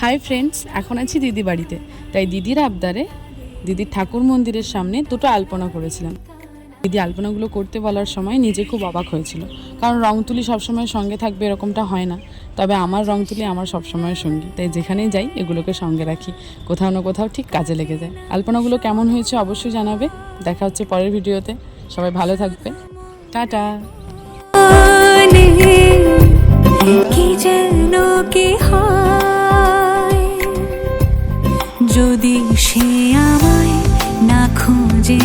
Hi friends, এখন আছি দিদি বাড়িতে। তাই দিদির আবদারে দিদির ঠাকুর মন্দিরের সামনে দুটো আলপনা করেছিলাম। দিদি আলপনাগুলো করতে বলার সময় নিজে খুব অবাক হয়েছিল, কারণ রং তুলি সবসময় সঙ্গে থাকবে এরকমটা হয় না। তবে আমার রং তুলি আমার সবসময় সঙ্গী, তাই যেখানেই যাই এগুলোকে সঙ্গে রাখি, কোথাও না কোথাও ঠিক কাজে লেগে যায়। আলপনাগুলো কেমন হয়েছে অবশ্যই জানাবে। দেখা হচ্ছে পরের ভিডিওতে। সবাই ভালো থাকবে, টাটা। কি যেন কি হয় যদি সে আমায় না খোঁজে।